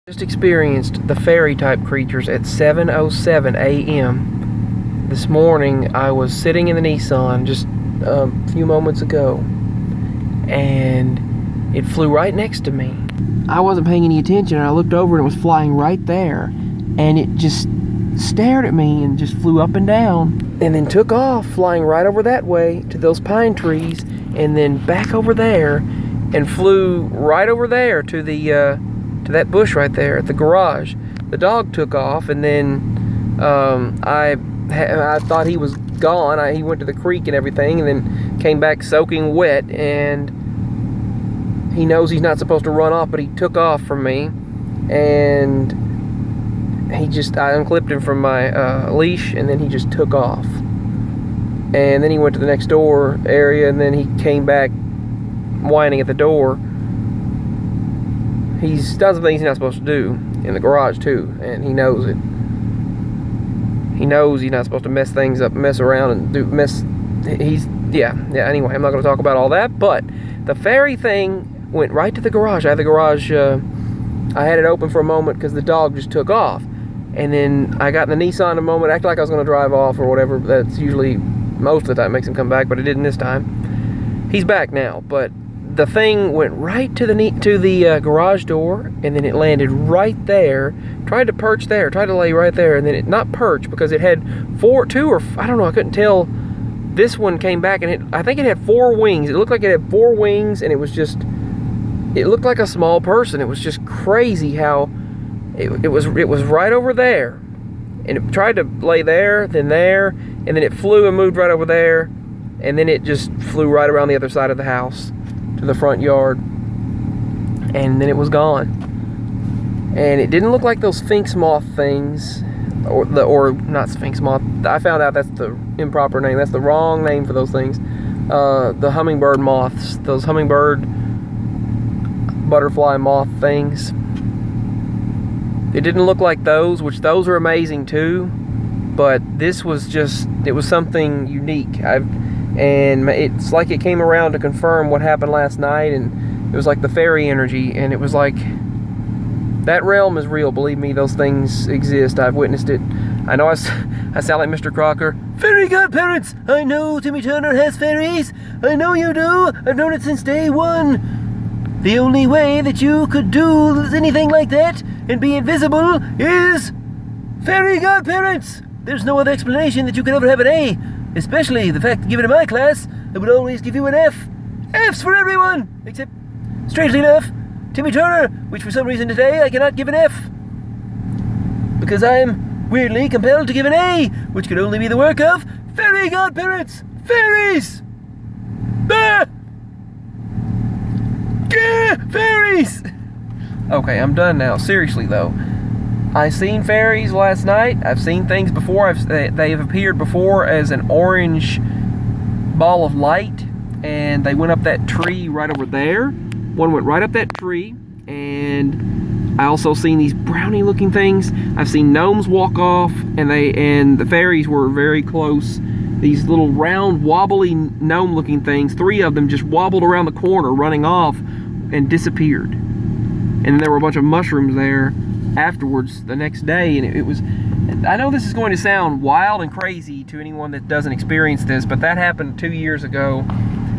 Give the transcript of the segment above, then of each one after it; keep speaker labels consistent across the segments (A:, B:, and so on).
A: Just experienced the fairy type creatures at 7:07 a.m. This morning. I was sitting in the Nissan just a few moments ago, and it flew right next to me. I wasn't paying any attention, and I looked over and it was flying right there, and it just stared at me and just flew up and down, and then took off, flying right over that way to those pine trees, and then back over there, and flew right over there to that bush right there at the garage. The dog took off, and then I thought he was gone. He went to the creek and everything, and then came back soaking wet, and he knows he's not supposed to run off, but he took off from me, and I unclipped him from my leash, and then he just took off. And then he went to the next door area, and then he came back whining at the door. He's done some things he's not supposed to do in the garage too, and he knows it. He knows he's not supposed to mess things up, mess around, and anyway, I'm not going to talk about all that, but the fairy thing went right to the garage. I had the garage, I had it open for a moment because the dog just took off, and then I got in the Nissan a moment, acted like I was going to drive off or whatever. That's usually, most of the time, makes him come back, but it didn't this time. He's back now, but the thing went right to the garage door, and then it landed right there. Tried to perch there, tried to lay right there, and then it not perch because it had I don't know, I couldn't tell. This one came back, and I think it had 4 wings. It looked like it had 4 wings, and it looked like a small person. It was just crazy how it was right over there, and it tried to lay there, then there, and then it flew and moved right over there, and then it just flew right around the other side of the house to the front yard, and then it was gone. And it didn't look like those sphinx moth things, or not sphinx moth. I found out that's the improper name. That's the wrong name for those things. The hummingbird moths, those hummingbird butterfly moth things. It didn't look like those, which those are amazing too, but this was it was something unique. And it's like it came around to confirm what happened last night, and it was like the fairy energy, and it was like, that realm is real, believe me, those things exist. I've witnessed it. I know I sound like Mr. Crocker. Fairy godparents! I know Timmy Turner has fairies! I know you do! I've known it since day one! The only way that you could do anything like that and be invisible is fairy godparents! There's no other explanation that you could ever have an A. Especially the fact that given in my class, I would always give you an F. F's for everyone! Except, strangely enough, Timmy Turner, which for some reason today I cannot give an F. Because I am weirdly compelled to give an A, which could only be the work of fairy godparents! Fairies! Ah! Gah! Fairies! Okay, I'm done now. Seriously though. I seen fairies last night. I've seen things before. They have appeared before as an orange ball of light, and they went up that tree right over there. One went right up that tree, and I also seen these brownie looking things. I've seen gnomes walk off, and the fairies were very close. These little round wobbly gnome looking things, 3 of them just wobbled around the corner running off and disappeared. And then there were a bunch of mushrooms there afterwards the next day, and it was, I know this is going to sound wild and crazy to anyone that doesn't experience this, but that happened 2 years ago,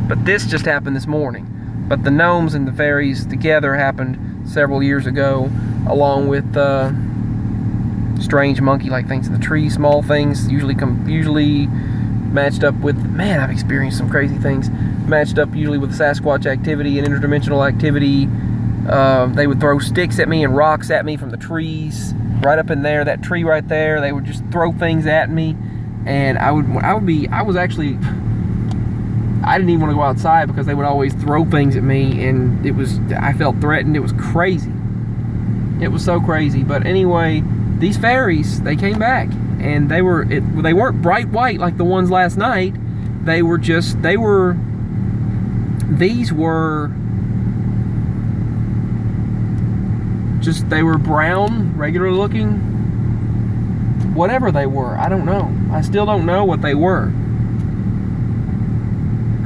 A: but this just happened this morning. But the gnomes and the fairies together happened several years ago, along with strange monkey-like things in the tree, small things, usually matched up with, man, I've experienced some crazy things, matched up usually with Sasquatch activity and interdimensional activity. They would throw sticks at me and rocks at me from the trees right up in there, that tree right there. They would just throw things at me, and I didn't even want to go outside because they would always throw things at me, and I felt threatened. It was crazy. It was so crazy. But anyway, these fairies, they came back, and they weren't bright white like the ones last night. They were brown, regular looking, whatever they were. I don't know. I still don't know what they were.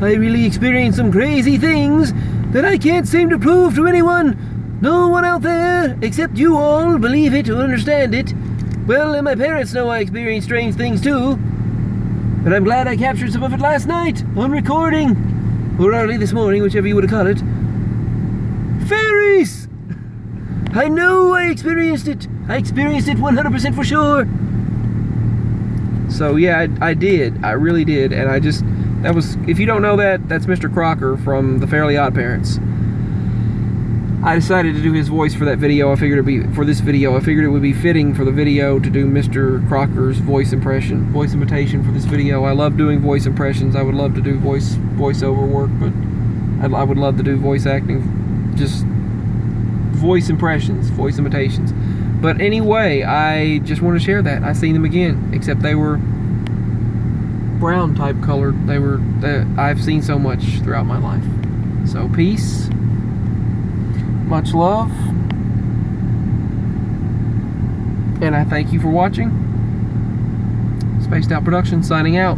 A: I really experienced some crazy things that I can't seem to prove to anyone. No one out there, except you all, believe it or understand it. Well, and my parents know I experience strange things too. But I'm glad I captured some of it last night, on recording. Or early this morning, whichever you would call it. Fairies! I know I experienced it. I experienced it 100% for sure. So yeah, I did. I really did. And I just, that was, if you don't know that, that's Mr. Crocker from the Fairly Odd Parents. I decided to do his voice for that video. I figured it would be fitting for the video to do Mr. Crocker's voice imitation for this video. I love doing voice impressions. I would love to do voiceover work, but I would love to do voice acting, just voice impressions, voice imitations. But anyway, I just want to share that. I seen them again, except they were brown type colored. I've seen so much throughout my life. So peace. Much love, and I thank you for watching. Spaced Out Productions signing out.